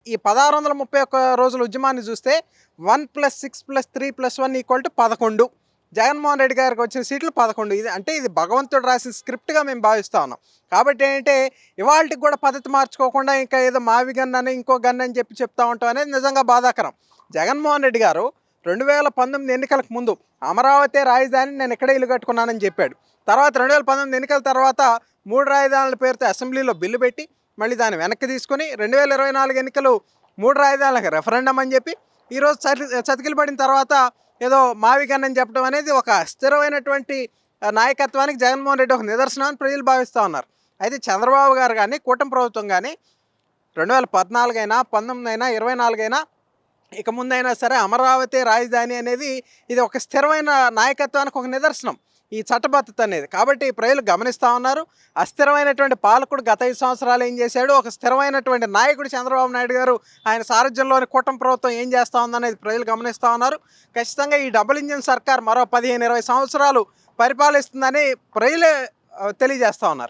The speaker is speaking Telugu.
ఈ 1631 రోజుల ఉద్యమాన్ని చూస్తే 1+6+3+1 = 11. జగన్మోహన్ రెడ్డి గారికి వచ్చిన సీట్లు 11. ఇది భగవంతుడు రాసిన స్క్రిప్ట్గా మేము భావిస్తా ఉన్నాం. కాబట్టి ఏంటంటే ఇవాళకి కూడా పద్ధతి మార్చుకోకుండా ఇంకా ఏదో మావి గన్ అని ఇంకో గన్ అని చెప్తా ఉంటాం అనేది నిజంగా బాధాకరం. జగన్మోహన్ రెడ్డి గారు 2019 ఎన్నికలకు ముందు అమరావతి రాజధాని నేను ఇక్కడే ఇల్లు కట్టుకున్నానని చెప్పాడు. తర్వాత 2019 ఎన్నికల తర్వాత 3 రాజధానుల పేరుతో అసెంబ్లీలో బిల్లు పెట్టి మళ్ళీ దాన్ని వెనక్కి తీసుకుని 2024 ఎన్నికలు 3 రాజధానులకు రెఫరెండం అని చెప్పి ఈరోజు చతికిలు పడిన తర్వాత ఏదో మావి గన్ అని చెప్పడం అనేది ఒక స్థిరమైనటువంటి నాయకత్వానికి జగన్మోహన్ రెడ్డి ఒక నిదర్శనం అని ప్రజలు భావిస్తూ ఉన్నారు. అయితే చంద్రబాబు గారు కానీ కూటమి ప్రభుత్వం కానీ 2014 అయినా 19 అయినా 24 అయినా ఇక ముందైనా సరే అమరావతి రాజధాని అనేది ఇది ఒక స్థిరమైన నాయకత్వానికి ఒక నిదర్శనం ఈ చట్టబద్ధత అనేది. కాబట్టి ప్రజలు గమనిస్తూ ఉన్నారు. అస్థిరమైనటువంటి పాలకుడు గత 5 సంవత్సరాలు ఏం చేశాడు, ఒక స్థిరమైనటువంటి నాయకుడు చంద్రబాబు నాయుడు గారు ఆయన సారథ్యంలోని కూటమి ప్రభుత్వం ఏం చేస్తూ ఉందనేది ప్రజలు గమనిస్తూ ఉన్నారు. ఖచ్చితంగా ఈ డబుల్ ఇంజిన్ సర్కార్ మరో 15-20 సంవత్సరాలు పరిపాలిస్తుందని ప్రజలే తెలియజేస్తూ ఉన్నారు.